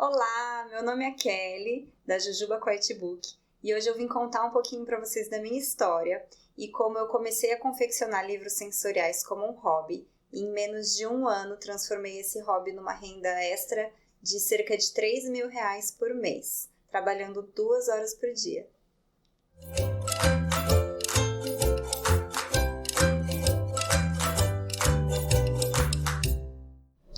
Olá, meu nome é Kelly, da Jujuba Quiet Book, e hoje eu vim contar um pouquinho para vocês da minha história e como eu comecei a confeccionar livros sensoriais como um hobby, e em menos de um ano transformei esse hobby numa renda extra de cerca de R$ 3.000 por mês, trabalhando 2 horas por dia.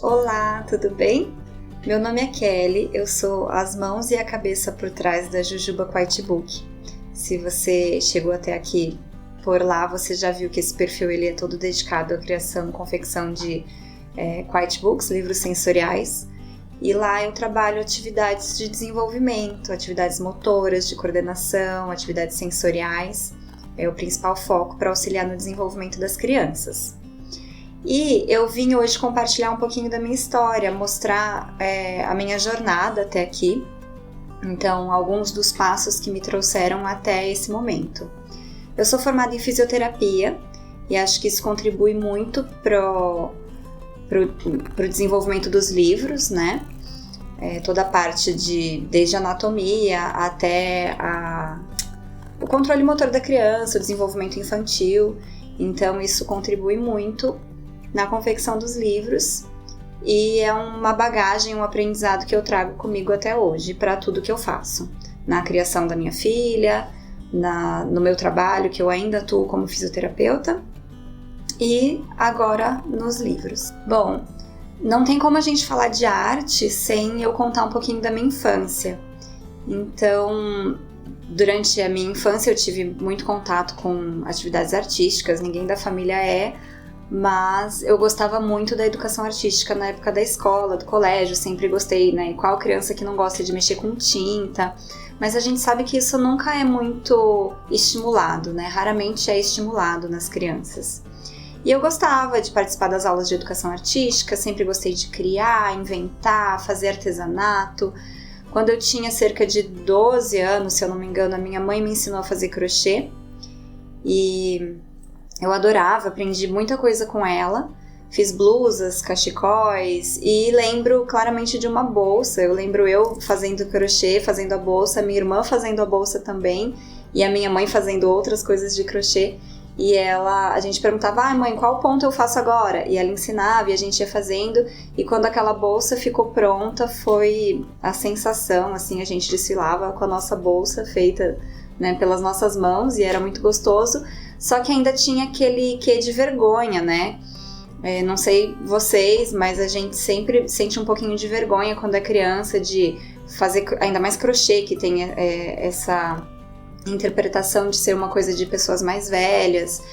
Olá, tudo bem? Meu nome é Kelly, eu sou as mãos e a cabeça por trás da Jujuba Quiet Book. Se você chegou até aqui por lá, você já viu que esse perfil ele é todo dedicado à criação e confecção de Quiet Books, livros sensoriais. E lá eu trabalho atividades de desenvolvimento, atividades motoras, de coordenação, atividades sensoriais. É o principal foco para auxiliar no desenvolvimento das crianças. E eu vim hoje compartilhar um pouquinho da minha história, mostrar a minha jornada até aqui. Então, alguns dos passos que me trouxeram até esse momento. Eu sou formada em fisioterapia e acho que isso contribui muito pro desenvolvimento dos livros, né? Toda a parte desde a anatomia até o controle motor da criança, o desenvolvimento infantil. Então, isso contribui muito na confecção dos livros e é uma bagagem, um aprendizado que eu trago comigo até hoje para tudo que eu faço. Na criação da minha filha, no meu trabalho, que eu ainda atuo como fisioterapeuta, e agora nos livros. Bom, não tem como a gente falar de arte sem eu contar um pouquinho da minha infância. Então, durante a minha infância eu tive muito contato com atividades artísticas, ninguém da família mas eu gostava muito da educação artística na época da escola, do colégio, sempre gostei, né? Qual criança que não gosta de mexer com tinta? Mas a gente sabe que isso nunca é muito estimulado, né? Raramente é estimulado nas crianças. E eu gostava de participar das aulas de educação artística, sempre gostei de criar, inventar, fazer artesanato. Quando eu tinha cerca de 12 anos, se eu não me engano, a minha mãe me ensinou a fazer crochê e eu adorava, aprendi muita coisa com ela, fiz blusas, cachecóis e lembro claramente de uma bolsa. Eu lembro eu fazendo crochê, fazendo a bolsa, minha irmã fazendo a bolsa também e a minha mãe fazendo outras coisas de crochê. E a gente perguntava, mãe, qual ponto eu faço agora? E ela ensinava e a gente ia fazendo. E quando aquela bolsa ficou pronta, foi a sensação, assim, a gente desfilava com a nossa bolsa feita, né, pelas nossas mãos e era muito gostoso. Só que ainda tinha aquele quê de vergonha, né? Não sei vocês, mas a gente sempre sente um pouquinho de vergonha quando é criança de fazer, ainda mais crochê, que tem essa interpretação de ser uma coisa de pessoas mais velhas.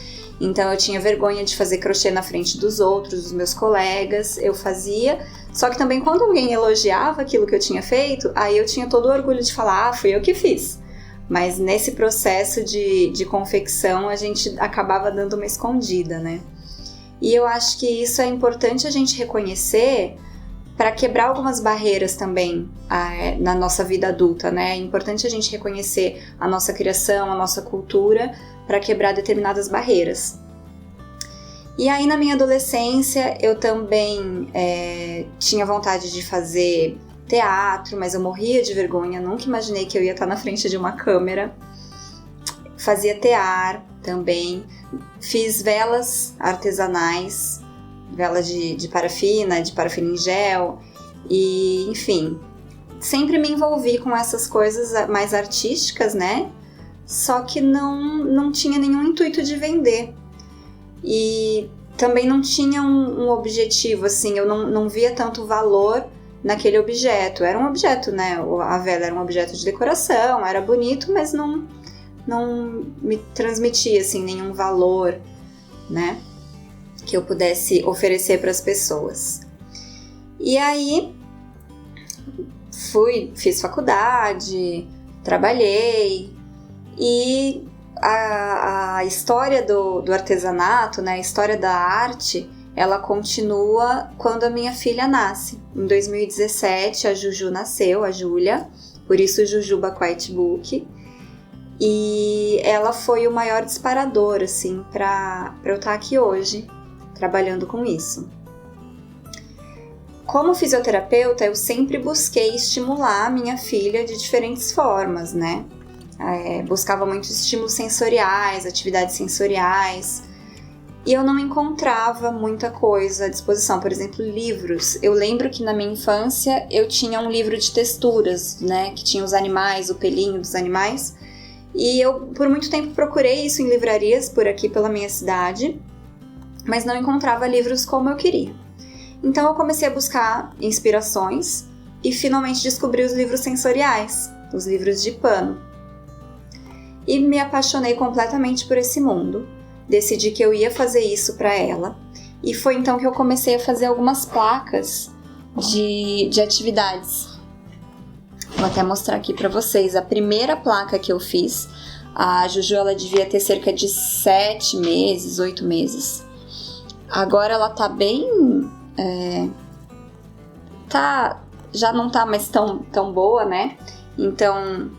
Então eu tinha vergonha de fazer crochê na frente dos outros, dos meus colegas, eu fazia. Só que também quando alguém elogiava aquilo que eu tinha feito, aí eu tinha todo o orgulho de falar, fui eu que fiz. Mas nesse processo de confecção a gente acabava dando uma escondida, né? E eu acho que isso é importante a gente reconhecer para quebrar algumas barreiras também na nossa vida adulta, né? É importante a gente reconhecer a nossa criação, a nossa cultura, para quebrar determinadas barreiras. E aí na minha adolescência eu também tinha vontade de fazer teatro, mas eu morria de vergonha, nunca imaginei que eu ia estar na frente de uma câmera. Fazia tear também, fiz velas artesanais, velas de parafina em gel, e enfim, sempre me envolvi com essas coisas mais artísticas, né? Só que não tinha nenhum intuito de vender. E também não tinha um objetivo, assim, eu não via tanto valor naquele objeto. Era um objeto, né? A vela era um objeto de decoração, era bonito, mas não me transmitia, assim, nenhum valor, né? Que eu pudesse oferecer para as pessoas. E aí, fiz faculdade, trabalhei, e a história do artesanato, né? A história da arte, ela continua quando a minha filha nasce. Em 2017, a Juju nasceu, a Júlia, por isso Jujuba Quiet Book. E ela foi o maior disparador, assim, para eu estar aqui hoje, trabalhando com isso. como fisioterapeuta, eu sempre busquei estimular a minha filha de diferentes formas, né? Buscava muitos estímulos sensoriais, atividades sensoriais, e eu não encontrava muita coisa à disposição. Por exemplo, livros. Eu lembro que na minha infância eu tinha um livro de texturas, né? Que tinha os animais, o pelinho dos animais. E eu, por muito tempo, procurei isso em livrarias por aqui pela minha cidade, mas não encontrava livros como eu queria. Então eu comecei a buscar inspirações e finalmente descobri os livros sensoriais, os livros de pano. E me apaixonei completamente por esse mundo. Decidi que eu ia fazer isso para ela. E foi então que eu comecei a fazer algumas placas de atividades. Vou até mostrar aqui para vocês. A primeira placa que eu fiz, a Juju, ela devia ter cerca de 7 meses, 8 meses. Agora ela tá bem... já não tá mais tão boa, né? Então,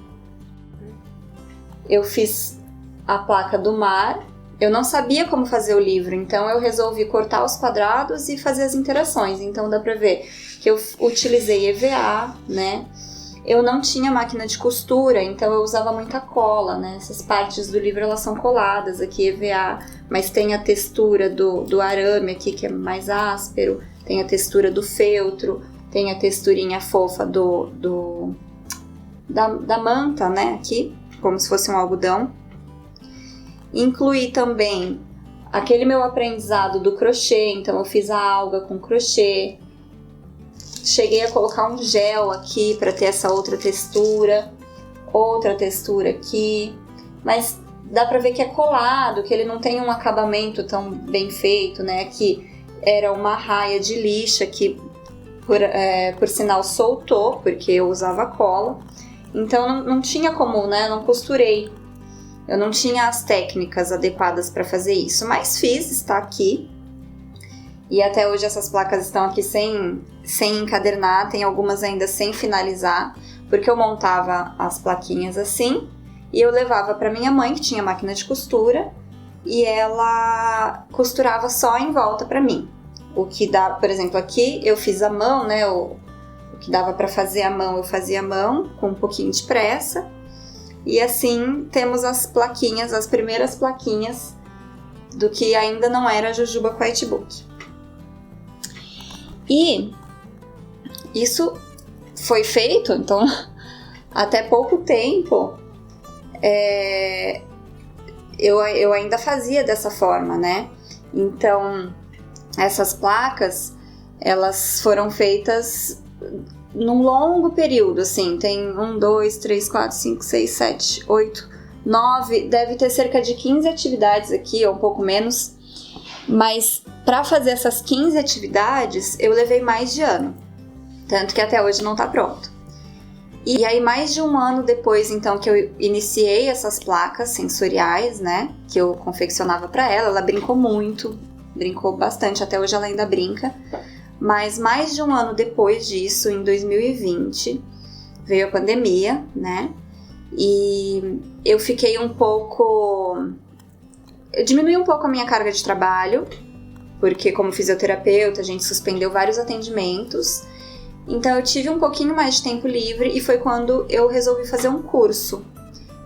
eu fiz a placa do mar. Eu não sabia como fazer o livro, então eu resolvi cortar os quadrados e fazer as interações. Então dá pra ver que eu utilizei EVA, né? Eu não tinha máquina de costura, então eu usava muita cola, né? Essas partes do livro, elas são coladas aqui, EVA, mas tem a textura do arame aqui, que é mais áspero, tem a textura do feltro, tem a texturinha fofa da manta, né? Aqui, como se fosse um algodão. Incluí também aquele meu aprendizado do crochê, então eu fiz a alga com crochê. Cheguei a colocar um gel aqui para ter essa outra textura aqui, mas dá para ver que é colado, que ele não tem um acabamento tão bem feito, né? Que era uma raia de lixa que, por sinal, soltou, porque eu usava cola, então não tinha como, né? Não costurei. Eu não tinha as técnicas adequadas para fazer isso, mas fiz, está aqui. E até hoje essas placas estão aqui sem encadernar, tem algumas ainda sem finalizar, porque eu montava as plaquinhas assim e eu levava para minha mãe, que tinha máquina de costura, e ela costurava só em volta para mim. O que dá, por exemplo, aqui eu fiz à mão, né? O que dava para fazer à mão, eu fazia à mão, com um pouquinho de pressa. E assim temos as plaquinhas, as primeiras plaquinhas do que ainda não era Jujuba Quitebook. E isso foi feito, então, até pouco tempo, eu ainda fazia dessa forma, né? Então, essas placas, elas foram feitas num longo período, assim, tem 1, 2, 3, 4, 5, 6, 7, 8, 9, deve ter cerca de 15 atividades aqui, ou um pouco menos, mas para fazer essas 15 atividades, eu levei mais de ano, tanto que até hoje não tá pronto. E aí, mais de um ano depois, então, que eu iniciei essas placas sensoriais, né, que eu confeccionava para ela brincou muito, brincou bastante, até hoje ela ainda brinca. Mas mais de um ano depois disso, em 2020, veio a pandemia, né? E eu fiquei eu diminui um pouco a minha carga de trabalho, porque como fisioterapeuta a gente suspendeu vários atendimentos. Então eu tive um pouquinho mais de tempo livre e foi quando eu resolvi fazer um curso.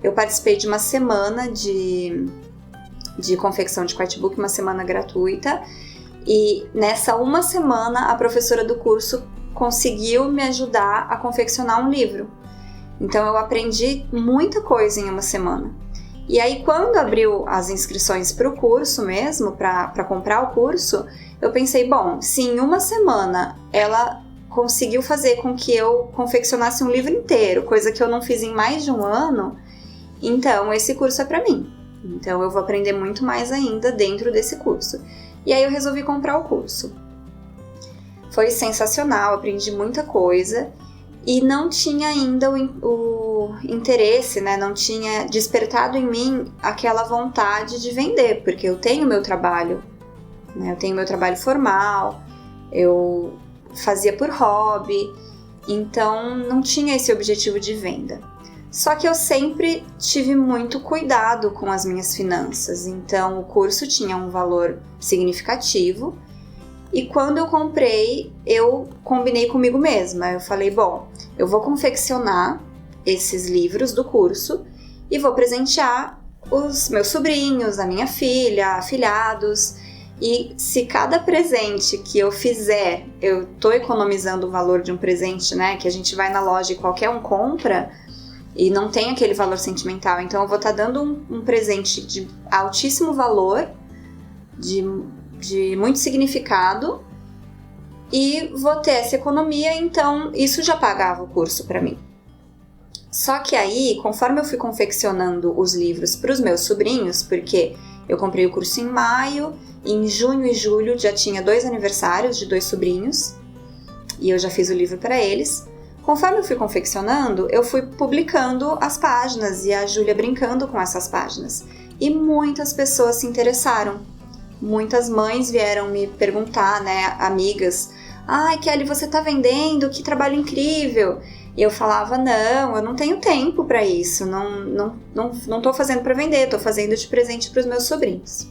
Eu participei de uma semana de confecção de quitebook, uma semana gratuita. E nessa uma semana, a professora do curso conseguiu me ajudar a confeccionar um livro. Então, eu aprendi muita coisa em uma semana. E aí, quando abriu as inscrições para o curso mesmo, para comprar o curso, eu pensei, bom, se em uma semana ela conseguiu fazer com que eu confeccionasse um livro inteiro, coisa que eu não fiz em mais de um ano, então esse curso é para mim. Então, eu vou aprender muito mais ainda dentro desse curso. E aí eu resolvi comprar o curso. Foi sensacional, aprendi muita coisa e não tinha ainda o interesse, né? Não tinha despertado em mim aquela vontade de vender, porque eu tenho meu trabalho, né? Eu tenho meu trabalho formal, eu fazia por hobby, então não tinha esse objetivo de venda. Só que eu sempre tive muito cuidado com as minhas finanças, então o curso tinha um valor significativo E quando eu comprei, eu combinei comigo mesma. Eu falei, bom, eu vou confeccionar esses livros do curso e vou presentear os meus sobrinhos, a minha filha, afilhados. E se cada presente que eu fizer, eu tô economizando o valor de um presente, né? Que a gente vai na loja e qualquer um compra e não tem aquele valor sentimental. Então eu vou estar dando um presente de altíssimo valor, de muito significado, e vou ter essa economia, então isso já pagava o curso para mim. Só que aí, conforme eu fui confeccionando os livros para os meus sobrinhos, porque eu comprei o curso em maio, em junho e julho já tinha 2 aniversários de 2 sobrinhos, e eu já fiz o livro para eles. Conforme eu fui confeccionando, eu fui publicando as páginas e a Júlia brincando com essas páginas. E muitas pessoas se interessaram. Muitas mães vieram me perguntar, né, amigas, ai, Kelly, você tá vendendo? Que trabalho incrível! E eu falava, não, eu não tenho tempo para isso, não tô fazendo para vender, tô fazendo de presente para os meus sobrinhos.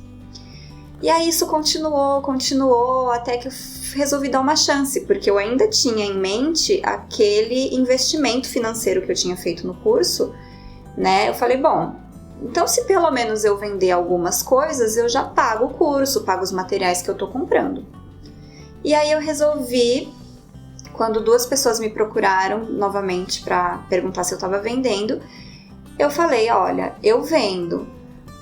E aí isso continuou, até que eu resolvi dar uma chance, porque eu ainda tinha em mente aquele investimento financeiro que eu tinha feito no curso, né? Eu falei, bom, então se pelo menos eu vender algumas coisas, eu já pago o curso, pago os materiais que eu tô comprando. E aí eu resolvi, quando 2 pessoas me procuraram novamente para perguntar se eu estava vendendo, eu falei, olha, eu vendo,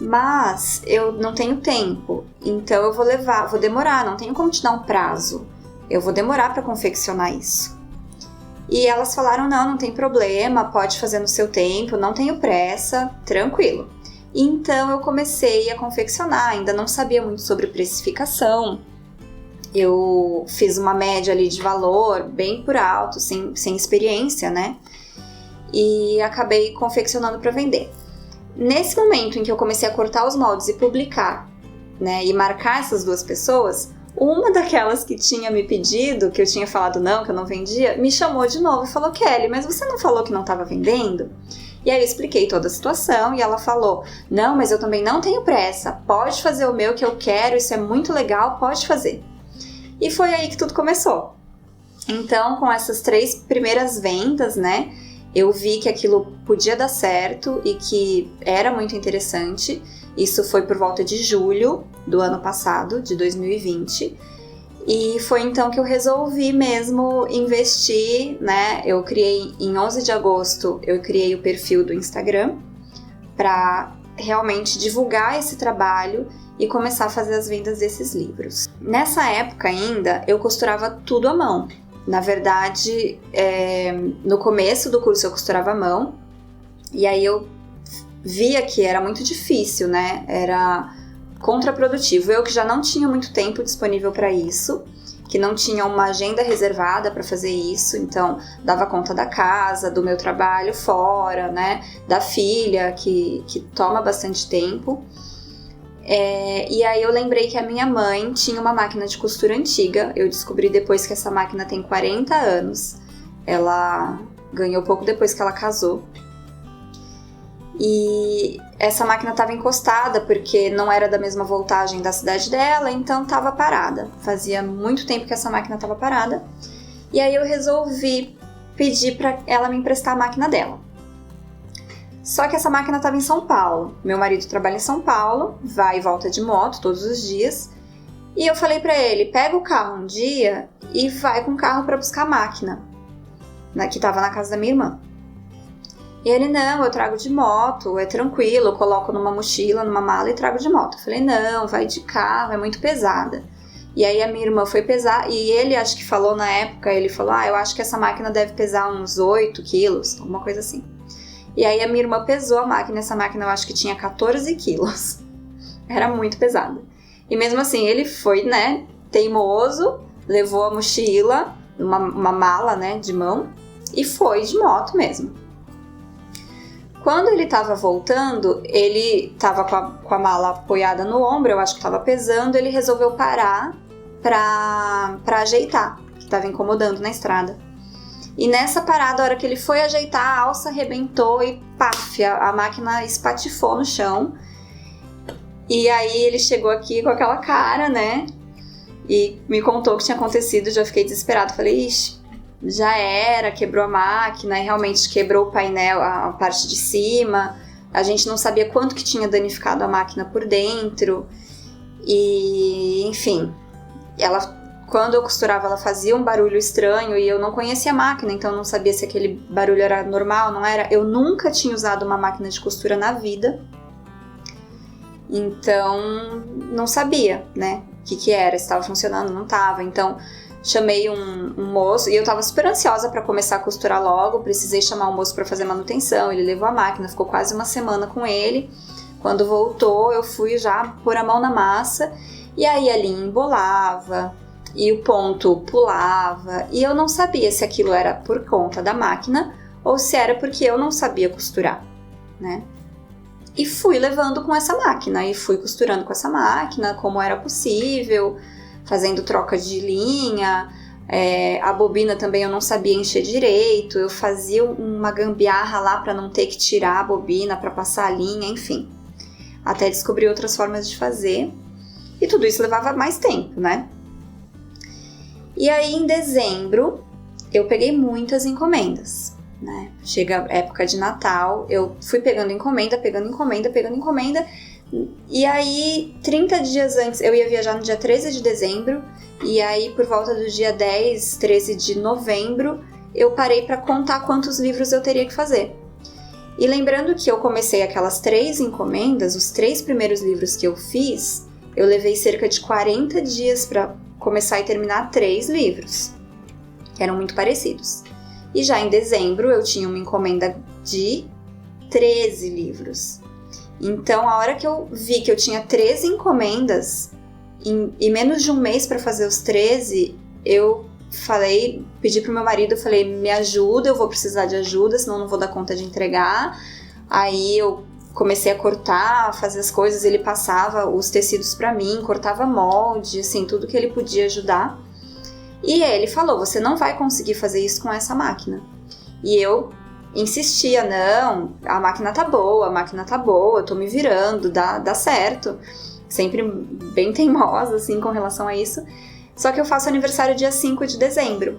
mas eu não tenho tempo, então eu vou demorar, não tenho como te dar um prazo, eu vou demorar para confeccionar isso. E elas falaram, não tem problema, pode fazer no seu tempo, não tenho pressa, tranquilo. Então eu comecei a confeccionar, ainda não sabia muito sobre precificação, eu fiz uma média ali de valor bem por alto, sem experiência, né? E acabei confeccionando para vender. Nesse momento em que eu comecei a cortar os moldes e publicar, né, e marcar essas 2 pessoas, uma daquelas que tinha me pedido, que eu tinha falado não, que eu não vendia, me chamou de novo e falou, Kelly, mas você não falou que não estava vendendo? E aí eu expliquei toda a situação e ela falou, não, mas eu também não tenho pressa, pode fazer o meu que eu quero, isso é muito legal, pode fazer. E foi aí que tudo começou. Então, com essas 3 primeiras vendas, né, eu vi que aquilo podia dar certo e que era muito interessante. Isso foi por volta de julho do ano passado, de 2020. E foi então que eu resolvi mesmo investir, né? Eu criei, em 11 de agosto, eu criei o perfil do Instagram para realmente divulgar esse trabalho e começar a fazer as vendas desses livros. Nessa época ainda, eu costurava tudo à mão. Na verdade, no começo do curso eu costurava à mão, e aí eu via que era muito difícil, né? Era contraprodutivo. Eu que já não tinha muito tempo disponível para isso, que não tinha uma agenda reservada para fazer isso, então dava conta da casa, do meu trabalho fora, né? Da filha, que toma bastante tempo. E aí eu lembrei que a minha mãe tinha uma máquina de costura antiga. Eu descobri depois que essa máquina tem 40 anos. Ela ganhou pouco depois que ela casou. E essa máquina estava encostada porque não era da mesma voltagem da cidade dela, então estava parada. Fazia muito tempo que essa máquina estava parada. E aí eu resolvi pedir para ela me emprestar a máquina dela. Só que essa máquina estava em São Paulo. Meu marido trabalha em São Paulo, vai e volta de moto todos os dias. E eu falei para ele, pega o carro um dia e vai com o carro para buscar a máquina, que estava na casa da minha irmã. E ele, não, eu trago de moto, é tranquilo, eu coloco numa mochila, numa mala e trago de moto. Eu falei, não, vai de carro, é muito pesada. E aí a minha irmã foi pesar, e ele acho que falou na época, ele falou, eu acho que essa máquina deve pesar uns 8 quilos, alguma coisa assim. E aí a minha irmã pesou a máquina, essa máquina eu acho que tinha 14 quilos. Era muito pesada. E mesmo assim, ele foi, né, teimoso, levou a mochila, uma mala, né, de mão, e foi de moto mesmo. Quando ele estava voltando, ele estava com a mala apoiada no ombro, eu acho que estava pesando, ele resolveu parar para ajeitar, que estava incomodando na estrada. E nessa parada, a hora que ele foi ajeitar, a alça arrebentou e paf, a máquina espatifou no chão. E aí ele chegou aqui com aquela cara, né? e me contou o que tinha acontecido, já fiquei desesperada. Falei, ixi, já era, quebrou a máquina, e realmente quebrou o painel, a parte de cima. A gente não sabia quanto que tinha danificado a máquina por dentro. E, enfim, quando eu costurava, ela fazia um barulho estranho e eu não conhecia a máquina, então eu não sabia se aquele barulho era normal, não era. Eu nunca tinha usado uma máquina de costura na vida, então não sabia, né, o que era, se estava funcionando, não estava. Então chamei um moço, e eu estava super ansiosa para começar a costurar logo, precisei chamar um moço para fazer manutenção, ele levou a máquina, ficou quase uma semana com ele. Quando voltou, eu fui já pôr a mão na massa, e aí a linha embolava, e o ponto pulava, e eu não sabia se aquilo era por conta da máquina ou se era porque eu não sabia costurar, né? E fui levando com essa máquina, e fui costurando com essa máquina, como era possível, fazendo troca de linha. A bobina também eu não sabia encher direito, eu fazia uma gambiarra lá para não ter que tirar a bobina para passar a linha, enfim. Até descobrir outras formas de fazer, e tudo isso levava mais tempo, né? E aí, em dezembro, eu peguei muitas encomendas, né? Chega a época de Natal, eu fui pegando encomenda, e aí, 30 dias antes, eu ia viajar no dia 13 de dezembro, e aí, por volta do dia 10, 13 de novembro, eu parei para contar quantos livros eu teria que fazer. E lembrando que eu comecei aquelas 3 encomendas, os 3 primeiros livros que eu fiz, eu levei cerca de 40 dias para começar e terminar 3 livros, que eram muito parecidos. E já em dezembro eu tinha uma encomenda de 13 livros. Então, a hora que eu vi que eu tinha 13 encomendas e menos de um mês para fazer os 13, eu pedi pro meu marido, falei, me ajuda, eu vou precisar de ajuda, senão não vou dar conta de entregar. Aí eu comecei a cortar, fazer as coisas, ele passava os tecidos para mim, cortava molde, assim, tudo que ele podia ajudar. E ele falou, você não vai conseguir fazer isso com essa máquina. E eu insistia, não, a máquina tá boa, eu tô me virando, dá certo. Sempre bem teimosa, assim, com relação a isso. Só que eu faço aniversário dia 5 de dezembro.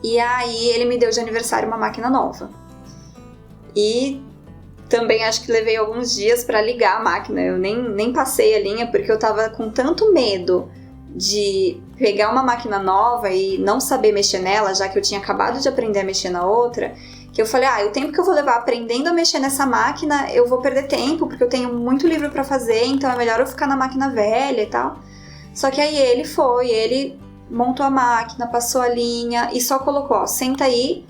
E aí ele me deu de aniversário uma máquina nova. E também acho que levei alguns dias para ligar a máquina. Eu nem passei a linha porque eu tava com tanto medo de pegar uma máquina nova e não saber mexer nela, já que eu tinha acabado de aprender a mexer na outra, que eu falei, o tempo que eu vou levar aprendendo a mexer nessa máquina, eu vou perder tempo, porque eu tenho muito livro para fazer, então é melhor eu ficar na máquina velha e tal. Só que aí ele montou a máquina, passou a linha e só colocou, senta aí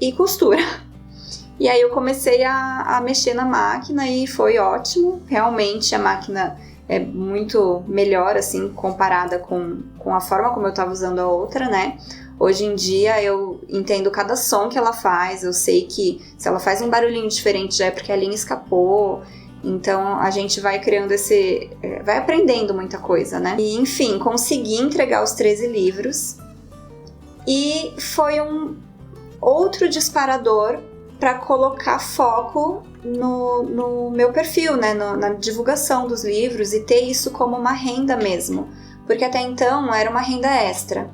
e costura. E aí eu comecei a mexer na máquina e foi ótimo. Realmente a máquina é muito melhor, assim, comparada com a forma como eu estava usando a outra, né? Hoje em dia eu entendo cada som que ela faz, eu sei que se ela faz um barulhinho diferente já é porque a linha escapou. Então a gente vai criando vai aprendendo muita coisa, né? E enfim, consegui entregar os 13 livros e foi um outro disparador para colocar foco no meu perfil, né? Na divulgação dos livros e ter isso como uma renda mesmo, porque até então era uma renda extra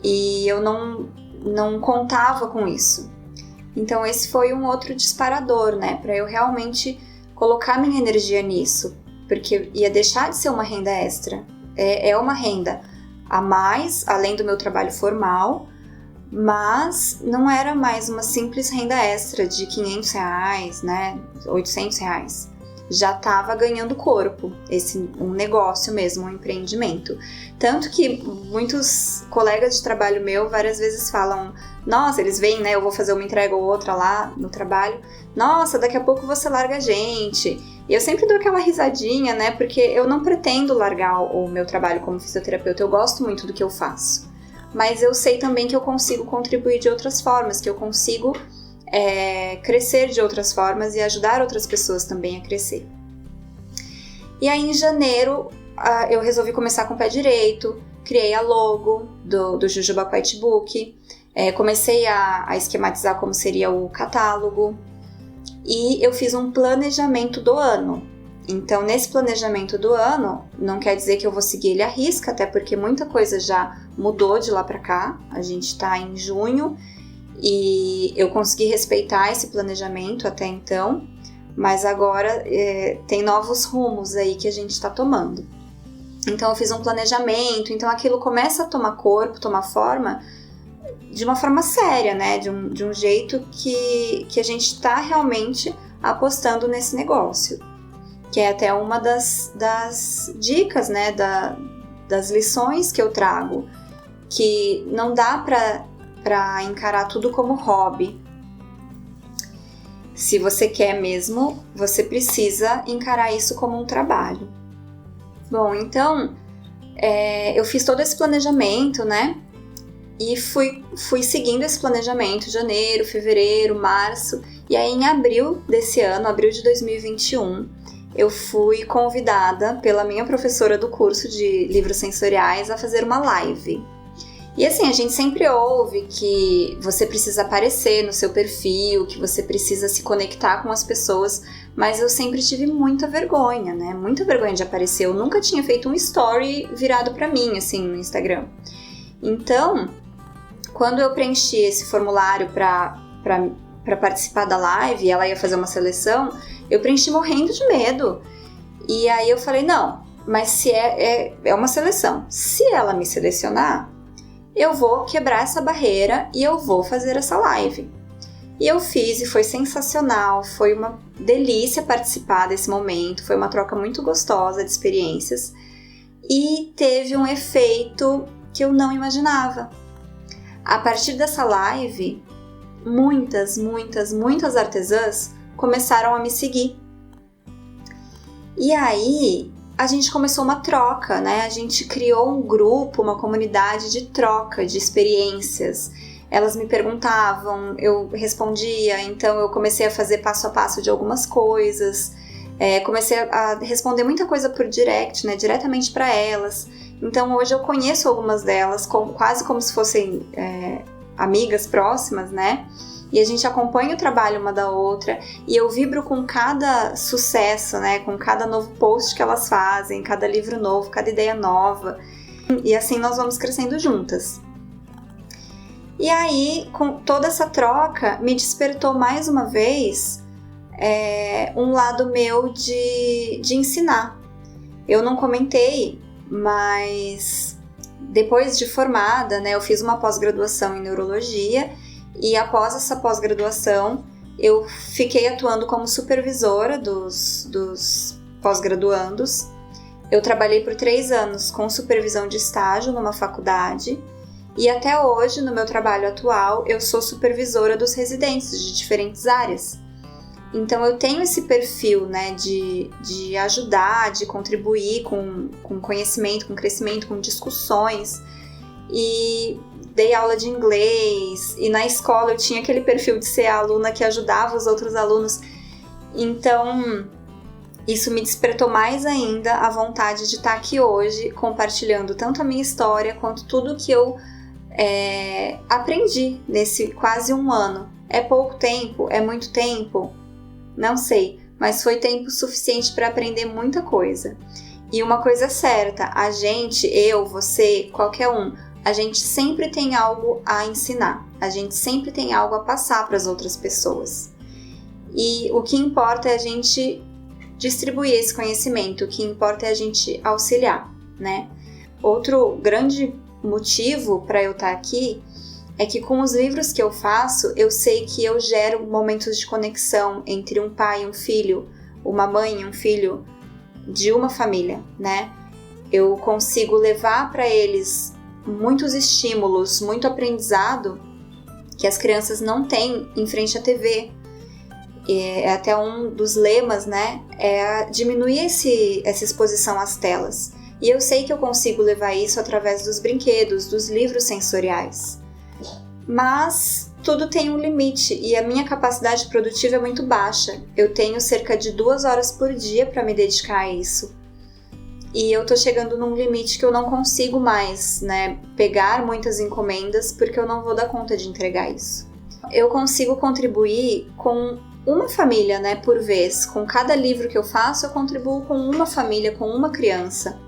e eu não contava com isso. Então esse foi um outro disparador, né? Para eu realmente colocar minha energia nisso, porque ia deixar de ser uma renda extra. É uma renda a mais, além do meu trabalho formal, mas não era mais uma simples renda extra de R$500, né, R$800. Já estava ganhando corpo, um negócio mesmo, um empreendimento. Tanto que muitos colegas de trabalho meu várias vezes falam, nossa, eles veem, né, eu vou fazer uma entrega ou outra lá no trabalho, nossa, daqui a pouco você larga a gente. E eu sempre dou aquela risadinha, né, porque eu não pretendo largar o meu trabalho como fisioterapeuta, eu gosto muito do que eu faço. Mas eu sei também que eu consigo contribuir de outras formas, que eu consigo crescer de outras formas e ajudar outras pessoas também a crescer. E aí em janeiro eu resolvi começar com o pé direito, criei a logo do Jujuba Quiet Book, comecei a esquematizar como seria o catálogo e eu fiz um planejamento do ano. Então, nesse planejamento do ano, não quer dizer que eu vou seguir ele à risca, até porque muita coisa já mudou de lá para cá. A gente está em junho e eu consegui respeitar esse planejamento até então, mas agora tem novos rumos aí que a gente está tomando. Então, eu fiz um planejamento, então aquilo começa a tomar corpo, tomar forma, de uma forma séria, né? De um jeito que a gente está realmente apostando nesse negócio. Que é até uma das dicas, né, das lições que eu trago, que não dá para encarar tudo como hobby. Se você quer mesmo, você precisa encarar isso como um trabalho. Bom, então, eu fiz todo esse planejamento, né, e fui seguindo esse planejamento, janeiro, fevereiro, março, e aí em abril desse ano, abril de 2021, eu fui convidada pela minha professora do curso de livros sensoriais a fazer uma live. E assim, a gente sempre ouve que você precisa aparecer no seu perfil, que você precisa se conectar com as pessoas, mas eu sempre tive muita vergonha, né? Muita vergonha de aparecer. Eu nunca tinha feito um story virado pra mim, assim, no Instagram. Então, quando eu preenchi esse formulário pra participar da live, ela ia fazer uma seleção, eu preenchi morrendo de medo. E aí eu falei, não, mas se é uma seleção. Se ela me selecionar, eu vou quebrar essa barreira e eu vou fazer essa live. E eu fiz e foi sensacional, foi uma delícia participar desse momento, foi uma troca muito gostosa de experiências e teve um efeito que eu não imaginava. A partir dessa live, muitas artesãs começaram a me seguir. E aí, a gente começou uma troca, né? A gente criou um grupo, uma comunidade de troca de experiências. Elas me perguntavam, eu respondia, então eu comecei a fazer passo a passo de algumas coisas. Comecei a responder muita coisa por direct, né? Diretamente para elas. Então, hoje eu conheço algumas delas, quase como se fossem amigas próximas, né? E a gente acompanha o trabalho uma da outra e eu vibro com cada sucesso, né? Com cada novo post que elas fazem, cada livro novo, cada ideia nova. E assim nós vamos crescendo juntas. E aí, com toda essa troca, me despertou mais uma vez um lado meu de ensinar. Eu não comentei, mas depois de formada, né? Eu fiz uma pós-graduação em neurologia. E após essa pós-graduação, eu fiquei atuando como supervisora dos pós-graduandos. Eu trabalhei por 3 anos com supervisão de estágio numa faculdade e até hoje, no meu trabalho atual, eu sou supervisora dos residentes de diferentes áreas. Então eu tenho esse perfil, né, de ajudar, de contribuir com conhecimento, com crescimento, com discussões. E dei aula de inglês, e na escola eu tinha aquele perfil de ser a aluna que ajudava os outros alunos. Então, isso me despertou mais ainda a vontade de estar aqui hoje, compartilhando tanto a minha história, quanto tudo que eu aprendi nesse quase 1 ano. É pouco tempo? É muito tempo? Não sei, mas foi tempo suficiente para aprender muita coisa. E uma coisa é certa, a gente, eu, você, qualquer um, a gente sempre tem algo a ensinar, a gente sempre tem algo a passar para as outras pessoas. E o que importa é a gente distribuir esse conhecimento, o que importa é a gente auxiliar, né? Outro grande motivo para eu estar aqui é que com os livros que eu faço, eu sei que eu gero momentos de conexão entre um pai e um filho, uma mãe e um filho de uma família, né? Eu consigo levar para eles muitos estímulos, muito aprendizado que as crianças não têm em frente à TV. É até um dos lemas, né? É diminuir essa exposição às telas. E eu sei que eu consigo levar isso através dos brinquedos, dos livros sensoriais. Mas tudo tem um limite e a minha capacidade produtiva é muito baixa. Eu tenho cerca de 2 horas por dia para me dedicar a isso. E eu tô chegando num limite que eu não consigo mais, né, pegar muitas encomendas porque eu não vou dar conta de entregar isso. Eu consigo contribuir com uma família, né, por vez. Com cada livro que eu faço, eu contribuo com uma família, com uma criança.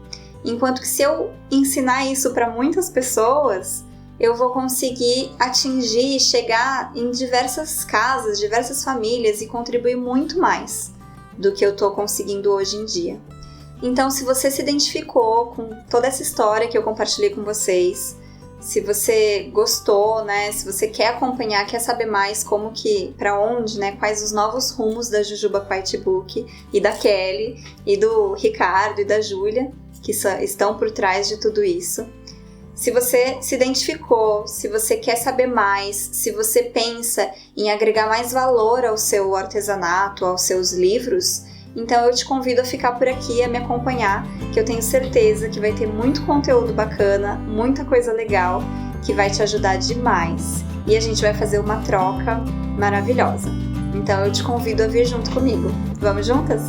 Enquanto que se eu ensinar isso para muitas pessoas, eu vou conseguir atingir e chegar em diversas casas, diversas famílias e contribuir muito mais do que eu estou conseguindo hoje em dia. Então, se você se identificou com toda essa história que eu compartilhei com vocês, se você gostou, né, se você quer acompanhar, quer saber mais como que, para onde, né, quais os novos rumos da Jujuba Quiet Book e da Kelly e do Ricardo e da Júlia, que estão por trás de tudo isso. Se você se identificou, se você quer saber mais, se você pensa em agregar mais valor ao seu artesanato, aos seus livros, então eu te convido a ficar por aqui, a me acompanhar, que eu tenho certeza que vai ter muito conteúdo bacana, muita coisa legal, que vai te ajudar demais. E a gente vai fazer uma troca maravilhosa. Então eu te convido a vir junto comigo. Vamos juntas?